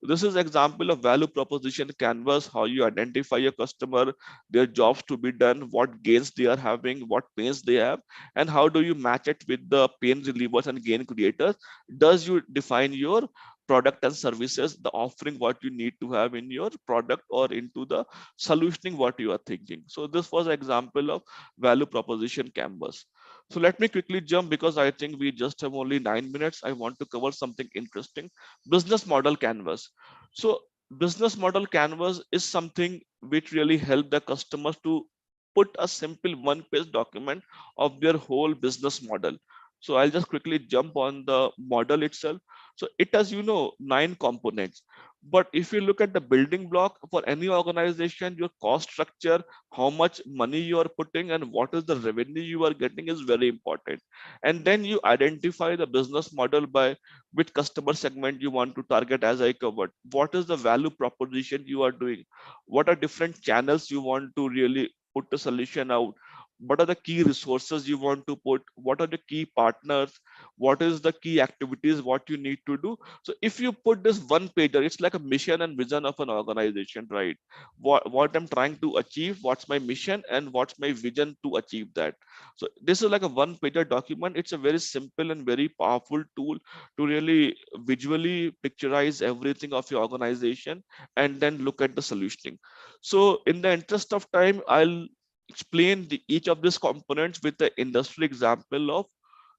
this is example of value proposition canvas, how you identify your customer, their jobs to be done, what gains they are having, what pains they have, and how do you match it with the pain relievers and gain creators. Does you define your product and services, the offering what you need to have in your product or into the solutioning what you are thinking. So this was an example of value proposition canvas. So let me quickly jump, because I think we just have only 9 minutes. I want to cover something interesting. Business model canvas. So business model canvas is something which really help the customers to put a simple one page document of their whole business model. So I'll just quickly jump on the model itself. So it has, 9 components. But if you look at the building block for any organization, your cost structure, how much money you are putting, and what is the revenue you are getting is very important. And then you identify the business model by which customer segment you want to target, as I covered. What is the value proposition you are doing? What are different channels you want to really put the solution out? What are the key resources you want to put? What are the key partners? What is the key activities what you need to do? So if you put this one pager, it's like a mission and vision of an organization, right? What I'm trying to achieve, what's my mission, and what's my vision to achieve that. So this is like a one pager document. It's a very simple and very powerful tool to really visually picturize everything of your organization and then look at the solutioning. So in the interest of time, I'll explain each of these components with the industry example of,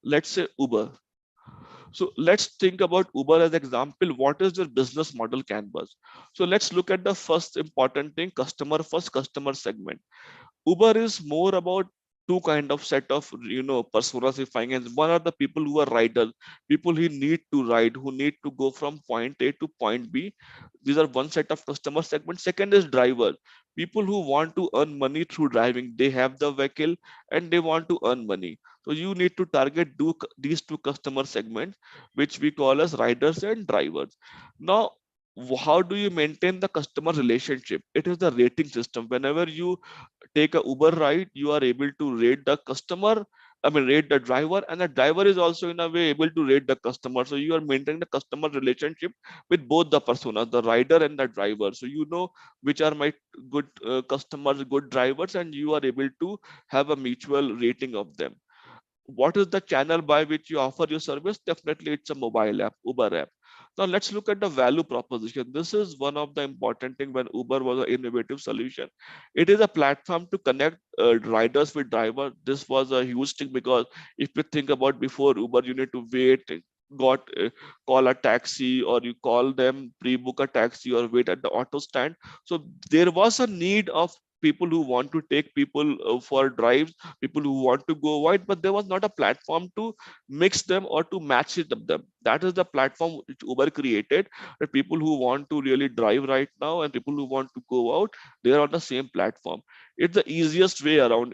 let's say, Uber. So let's think about Uber as example. What is your business model canvas? So let's look at the first important thing: customer first, customer segment. Uber is more about two kind of set of, personas defining. And one are the people who are riders, people who need to ride, who need to go from point A to point B. These are one set of customer segment. Second is driver, people who want to earn money through driving. They have the vehicle and they want to earn money. So you need to target these two customer segments, which we call as riders and drivers. Now, how do you maintain the customer relationship? It is the rating system. Whenever you take a Uber ride, you are able to rate the customer, rate the driver, and the driver is also in a way able to rate the customer. So you are maintaining the customer relationship with both the personas, the rider and the driver. So you know which are my good customers, good drivers, and you are able to have a mutual rating of them. What is the channel by which you offer your service? Definitely it's a mobile app, Uber app. Now let's look at the value proposition. This is one of the important thing when Uber was an innovative solution. It is a platform to connect riders with driver. This was a huge thing, because if you think about before Uber, you need to wait, got call a taxi, or you call them, pre-book a taxi, or wait at the auto stand. So there was a need of people who want to take people for drives, people who want to go wide, but there was not a platform to mix them or to match it up them. That is the platform which Uber created, that people who want to really drive right now and people who want to go out, they are on the same platform. It's the easiest way around.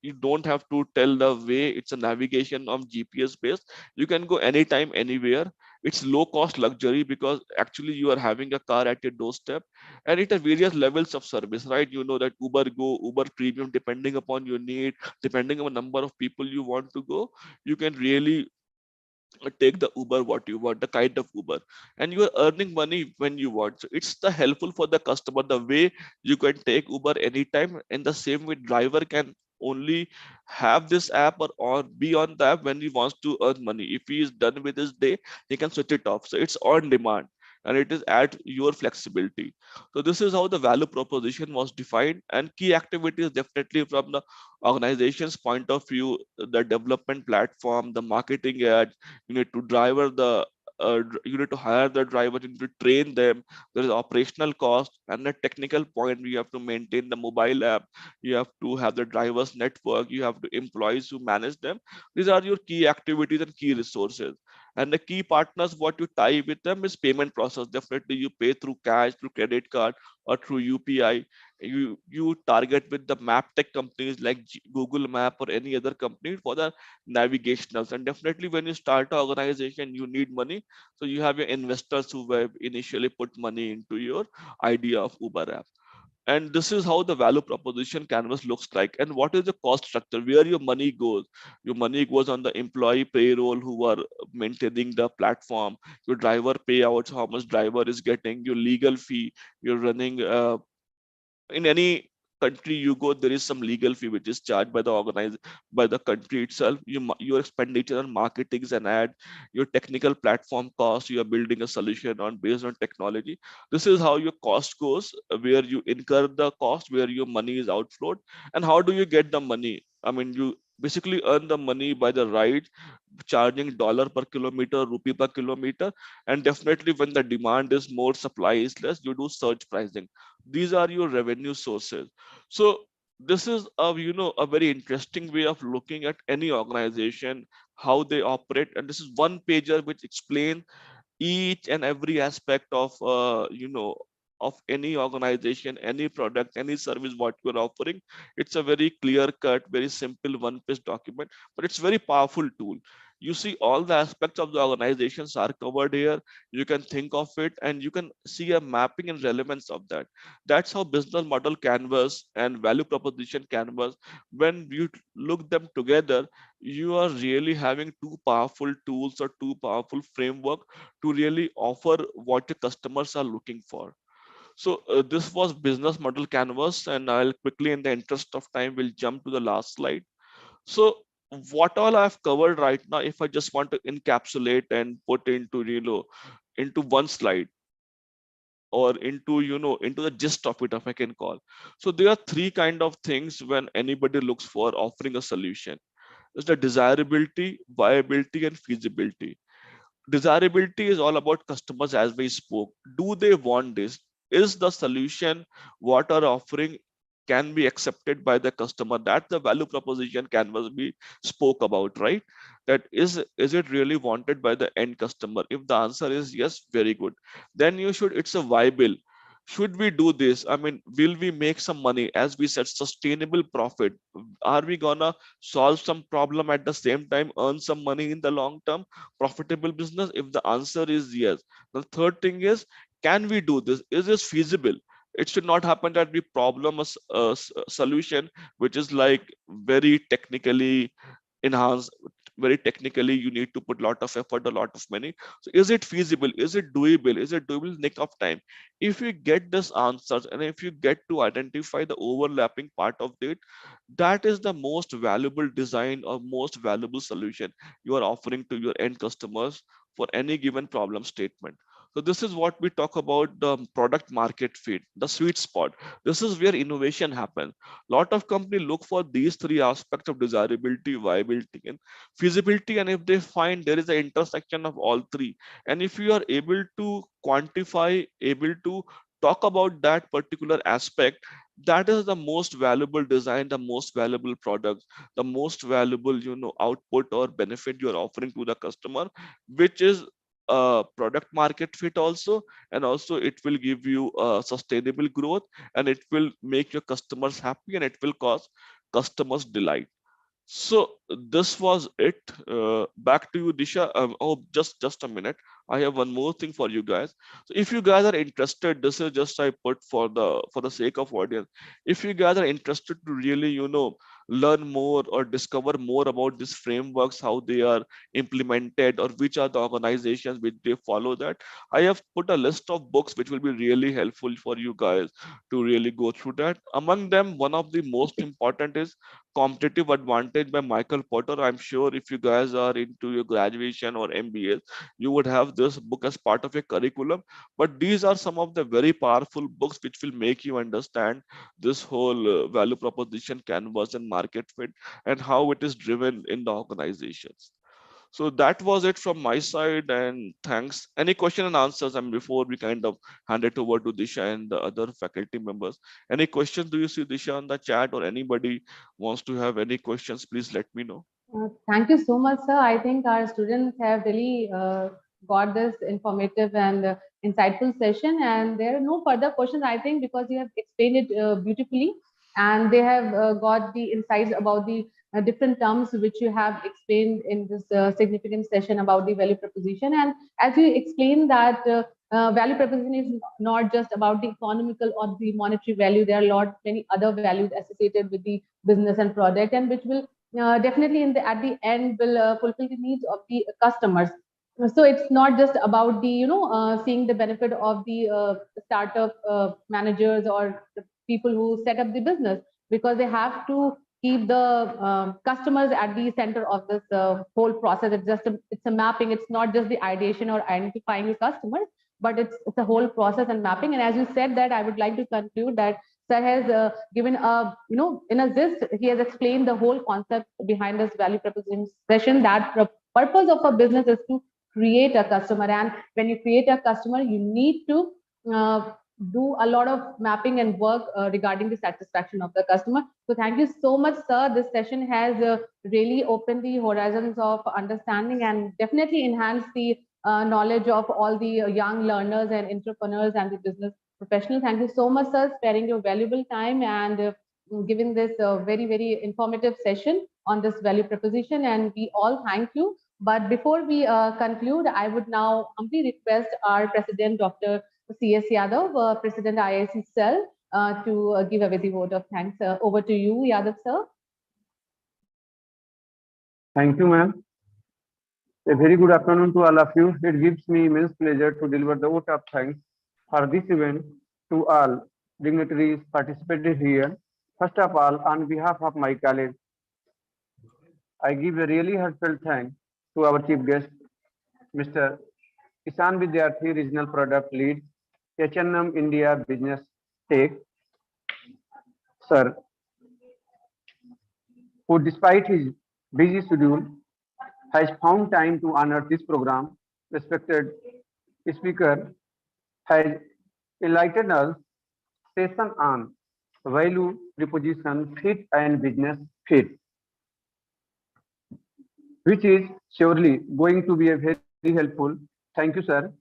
You don't have to tell the way. It's a navigation on GPS based. You can go anytime, anywhere. It's low cost luxury, because actually you are having a car at your doorstep, and it has various levels of service, right? You know that Uber Go, Uber Premium, depending upon your need, depending on the number of people you want to go, you can really take the Uber what you want, the kind of Uber, and you are earning money when you want. So it's the helpful for the customer, the way you can take Uber anytime. In the same way, driver can only have this app or be on the app when he wants to earn money. If he is done with his day, he can switch it off. So it's on demand, and it is at your flexibility. So this is how the value proposition was defined, and key activities definitely from the organization's point of view: the development platform, the marketing ads, you need to driver the you need to hire the driver, you need to train them. There is operational cost, and the technical point, you have to maintain the mobile app, you have to have the drivers network, you have to employees who manage them. These are your key activities and key resources. And the key partners what you tie with them is payment process. Definitely you pay through cash, through credit card, or through UPI. You target with the map tech companies like Google Map or any other company for the navigationals. And definitely when you start an organization, you need money. So you have your investors who have initially put money into your idea of Uber app. And this is how the value proposition canvas looks like. And what is the cost structure, where your money goes? Your money goes on the employee payroll who are maintaining the platform, your driver payouts, how much driver is getting, your legal fee, you're running in any country you go, there is some legal fee which is charged by the organized by the country itself. Your expenditure on marketing and ad, your technical platform cost, you are building a solution on based on technology. This is how your cost goes, where you incur the cost, where your money is outflowed. And how do you get the money? I mean, you basically earn the money by the ride, charging dollar per kilometer, rupee per kilometer. And definitely when the demand is more, supply is less, you do surge pricing. These are your revenue sources. So this is a, a very interesting way of looking at any organization, how they operate. And this is one pager which explains each and every aspect of of any organization, any product, any service what you're offering. It's a very clear cut, very simple one page document, but it's very powerful tool. You see all the aspects of the organizations are covered here. You can think of it and you can see a mapping and relevance of that. That's how business model canvas and value proposition canvas, when you look them together, you are really having two powerful tools or two powerful framework to really offer what the customers are looking for. So this was business model canvas, and I'll quickly, in the interest of time, will jump to the last slide. So what all I've covered right now, if I just want to encapsulate and put into into one slide, or into into the gist of it, if I can call. So there are three kind of things when anybody looks for offering a solution. It's the desirability, viability, and feasibility. Desirability is all about customers, as we spoke. Do they want this? Is the solution what are offering can be accepted by the customer? That's the value proposition canvas we spoke about, right? That is it really wanted by the end customer? If the answer is yes, very good. Then you should, it's a viable. Should we do this? I mean, will we make some money? As we said, sustainable profit. Are we gonna solve some problem at the same time, earn some money in the long term, profitable business? If the answer is yes, the third thing is, can we do this? Is this feasible? It should not happen that we problem a solution which is like very technically enhanced, very technically you need to put a lot of effort, a lot of money. So is it feasible? Is it doable? Is it doable nick of time? If you get this answers, and if you get to identify the overlapping part of it, that is the most valuable design or most valuable solution you are offering to your end customers for any given problem statement. So this is what we talk about, the product market fit, the sweet spot. This is where innovation happens. Lot of companies look for these three aspects of desirability, viability, and feasibility. And if they find there is an intersection of all three, and if you are able to quantify, able to talk about that particular aspect, that is the most valuable design, the most valuable product, the most valuable output or benefit you're offering to the customer, which is product market fit also. And also it will give you sustainable growth, and it will make your customers happy, and it will cause customers delight. So this was it. Back to you, Disha. Oh, just a minute. I have one more thing for you guys. So if you guys are interested, this is just I put for the sake of audience. If you guys are interested to really learn more or discover more about these frameworks, how they are implemented, or which are the organizations which they follow that, I have put a list of books which will be really helpful for you guys to really go through that. Among them, one of the most important is Competitive Advantage by Michael Porter. I'm sure if you guys are into your graduation or MBA, you would have this book as part of your curriculum. But these are some of the very powerful books which will make you understand this whole value proposition canvas and market fit, and how it is driven in the organizations. So that was it from my side, and thanks. Any question and answers? And before we kind of hand it over to Disha and the other faculty members, any questions do you see, Disha, on the chat, or anybody wants to have any questions? Please let me know. Thank you so much, sir. I think our students have really got this informative and insightful session, and there are no further questions, I think, because you have explained it beautifully, and they have got the insights about the different terms which you have explained in this significant session about the value proposition. And as you explained that value proposition is not just about the economical or the monetary value. There are many other values associated with the business and product, and which will definitely at the end will fulfill the needs of the customers. So it's not just about the seeing the benefit of the startup managers or the people who set up the business, because they have to keep the customers at the center of this whole process. It's a mapping. It's not just the ideation or identifying your customers, but it's a whole process and mapping. And as you said that, I would like to conclude that sir has given a in a gist, he has explained the whole concept behind this value proposition session, that the purpose of a business is to create a customer, and when you create a customer, you need to uh, do a lot of mapping and work regarding the satisfaction of the customer. So thank you so much, sir. This session has really opened the horizons of understanding and definitely enhanced the knowledge of all the young learners and entrepreneurs and the business professionals. Thank you so much, sir, sparing your valuable time and giving this very, very informative session on this value proposition. And we all thank you. But before we conclude, I would now humbly request our President, Dr. C.S. Yadav, President IIC Cell, to give away the vote of thanks. Over to you, Yadav, sir. Thank you, ma'am. A very good afternoon to all of you. It gives me immense pleasure to deliver the vote of thanks for this event to all dignitaries participated here. First of all, on behalf of my college, I give a really heartfelt thanks to our chief guest, Mr. Kisan Vidyarthi, Regional Product Lead, H&M India Business Tech, sir, who despite his busy schedule has found time to honor this program. Respected speaker has enlightened us session on value proposition fit and business fit, which is surely going to be a very helpful. Thank you, sir.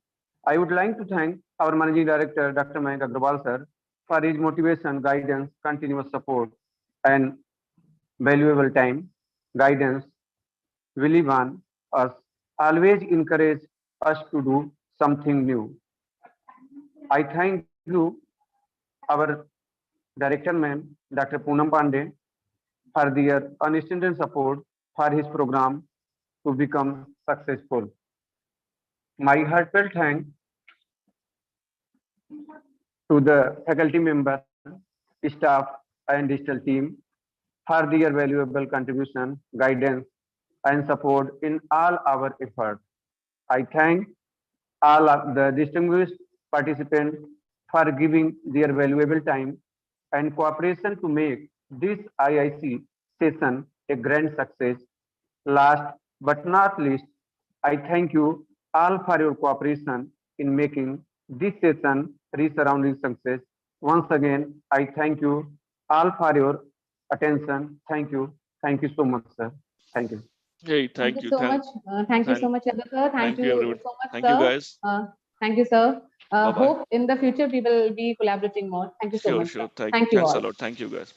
I would like to thank our Managing Director, Dr. Mayank Agrawal, sir, for his motivation, guidance, continuous support, and valuable time. Guidance believe on us, always encourage us to do something new. I thank you, our Director, ma'am, Dr. Poonam Pandey, for their unstinted support for his program to become successful. My heartfelt thanks to the faculty members, staff, and digital team for their valuable contribution, guidance, and support in all our efforts. I thank all of the distinguished participants for giving their valuable time and cooperation to make this IIC session a grand success. Last but not least, I thank you all for your cooperation in making this session resounding success. Once again, I thank you all for your attention. Thank you. Thank you so much, sir. Thank you. Hey, Thank thank you you. so much. Thank you so much, Yadav, sir. Thank Thank you, you everyone. so much, Thank you, sir. guys. Thank you, sir. Bye bye. Hope in the future we will be collaborating more. Thank you so Sure, much, sir. sure. Thank you Thanks a all. lot. Thank you, guys.